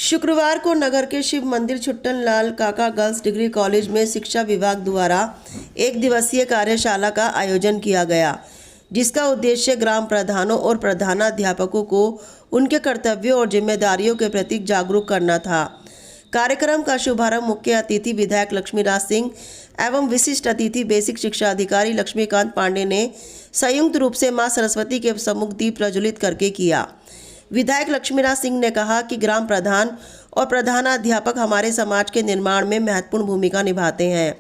शुक्रवार को नगर के शिव मंदिर छुट्टन लाल काका गर्ल्स डिग्री कॉलेज में शिक्षा विभाग द्वारा एक दिवसीय कार्यशाला का आयोजन किया गया, जिसका उद्देश्य ग्राम प्रधानों और प्रधानाध्यापकों को उनके कर्तव्यों और जिम्मेदारियों के प्रति जागरूक करना था। कार्यक्रम का शुभारंभ मुख्य अतिथि विधायक लक्ष्मीराज सिंह एवं विशिष्ट अतिथि बेसिक शिक्षा अधिकारी लक्ष्मीकांत पांडे ने संयुक्त रूप से मां सरस्वती के सम्मुख दीप प्रज्वलित करके किया। विधायक लक्ष्मीराज सिंह ने कहा कि ग्राम प्रधान और प्रधानाध्यापक हमारे समाज के निर्माण में महत्वपूर्ण भूमिका निभाते हैं।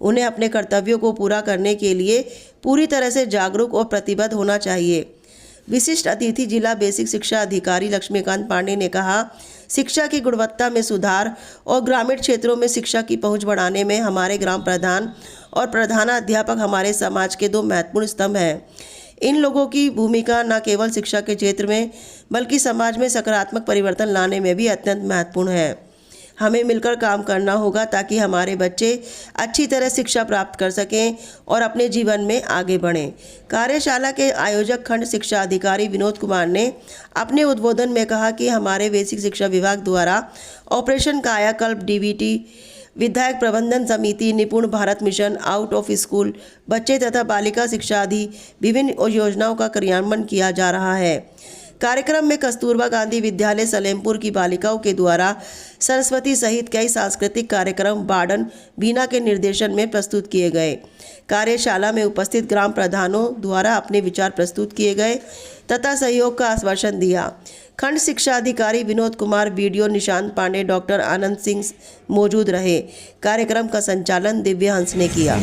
उन्हें अपने कर्तव्यों को पूरा करने के लिए पूरी तरह से जागरूक और प्रतिबद्ध होना चाहिए। विशिष्ट अतिथि जिला बेसिक शिक्षा अधिकारी लक्ष्मीकांत पांडे ने कहा, शिक्षा की गुणवत्ता में सुधार और ग्रामीण क्षेत्रों में शिक्षा की पहुंच बढ़ाने में हमारे ग्राम प्रधान और प्रधानाध्यापक हमारे समाज के दो महत्वपूर्ण स्तंभ हैं। इन लोगों की भूमिका न केवल शिक्षा के क्षेत्र में बल्कि समाज में सकारात्मक परिवर्तन लाने में भी अत्यंत महत्वपूर्ण है। हमें मिलकर काम करना होगा ताकि हमारे बच्चे अच्छी तरह शिक्षा प्राप्त कर सकें और अपने जीवन में आगे बढ़ें। कार्यशाला के आयोजक खंड शिक्षा अधिकारी विनोद कुमार ने अपने उद्बोधन में कहा कि हमारे बेसिक शिक्षा विभाग द्वारा ऑपरेशन कायाकल्प डीबीटी, विधायक प्रबंधन समिति, निपुण Bharat mission, out of school बच्चे तथा बालिका शिक्षा आदि विभिन्न योजनाओं का क्रियान्वयन किया जा रहा है। कार्यक्रम में कस्तूरबा गांधी विद्यालय सलेमपुर की बालिकाओं के द्वारा सरस्वती सहित कई सांस्कृतिक कार्यक्रम बार्डन बीना के निर्देशन में प्रस्तुत किए गए। कार्यशाला में उपस्थित ग्राम प्रधानों द्वारा अपने विचार प्रस्तुत किए गए तथा सहयोग का आश्वासन दिया। खंड शिक्षा अधिकारी विनोद कुमार, वीडियो निशांत पांडे, डॉक्टर आनंद सिंह मौजूद रहे। कार्यक्रम का संचालन दिव्य हंस ने किया।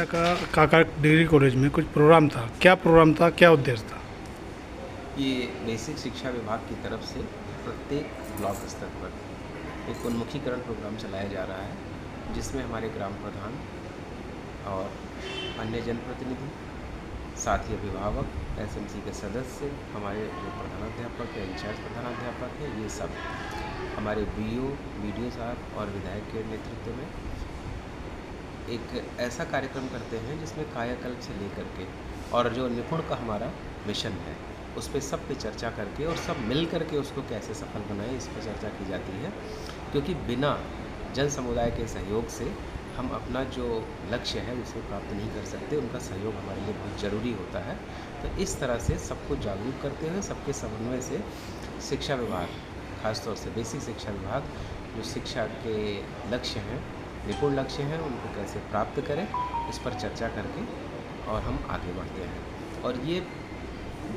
का काका डिग्री कॉलेज में कुछ प्रोग्राम था। क्या प्रोग्राम था, क्या उद्देश्य था? ये बेसिक शिक्षा विभाग की तरफ से प्रत्येक ब्लॉक स्तर पर एक उन्मुखीकरण प्रोग्राम चलाया जा रहा है, जिसमें हमारे ग्राम प्रधान और अन्य जनप्रतिनिधि, साथ ही अभिभावक, एसएमसी के सदस्य, हमारे जो प्रधानाध्यापक है, इंचार्ज प्रधानाध्यापक है, ये सब हमारे बीडीओ साहब और विधायक के नेतृत्व में एक ऐसा कार्यक्रम करते हैं जिसमें कायाकल्प से लेकर के और जो निपुण का हमारा मिशन है उस पर सब पे चर्चा करके और सब मिल करके उसको कैसे सफल बनाएं, इस पर चर्चा की जाती है। क्योंकि बिना जन समुदाय के सहयोग से हम अपना जो लक्ष्य है उसे प्राप्त नहीं कर सकते। उनका सहयोग हमारे लिए बहुत ज़रूरी होता है। तो इस तरह से सबको जागरूक करते हुए सबके समन्वय से शिक्षा विभाग, खासतौर से बेसिक शिक्षा विभाग, जो शिक्षा के लक्ष्य हैं, निपुण लक्ष्य हैं, उनको कैसे प्राप्त करें, इस पर चर्चा करके और हम आगे बढ़ते हैं। और ये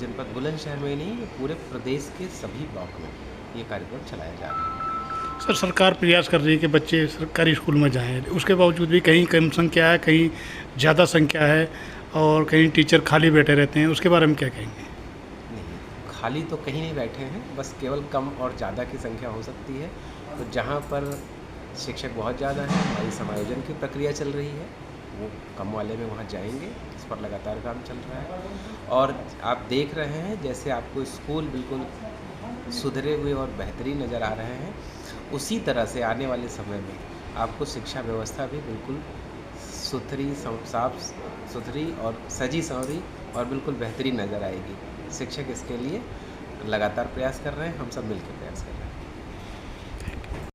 जनपद बुलंदशहर में ही नहीं, ये पूरे प्रदेश के सभी ब्लॉक में ये कार्यक्रम चलाया जा रहा है। सर, सरकार प्रयास कर रही है कि बच्चे सरकारी स्कूल में जाएं, उसके बावजूद भी कहीं कम संख्या है, कहीं ज़्यादा संख्या है और कहीं टीचर खाली बैठे रहते हैं। उसके बारे में क्या कहेंगे? नहीं, खाली तो कहीं नहीं बैठे हैं, बस केवल कम और ज़्यादा की संख्या हो सकती है। तो जहाँ पर शिक्षक बहुत ज़्यादा है, हमारी समायोजन की प्रक्रिया चल रही है, वो कम वाले में वहाँ जाएंगे। इस पर लगातार काम चल रहा है और आप देख रहे हैं जैसे आपको स्कूल बिल्कुल सुधरे हुए और बेहतरीन नज़र आ रहे हैं, उसी तरह से आने वाले समय में आपको शिक्षा व्यवस्था भी बिल्कुल सुथरी, साफ सुथरी और सजी संवरी और बिल्कुल बेहतरीन नज़र आएगी। शिक्षक इसके लिए लगातार प्रयास कर रहे हैं, हम सब मिलकर प्रयास कर रहे हैं।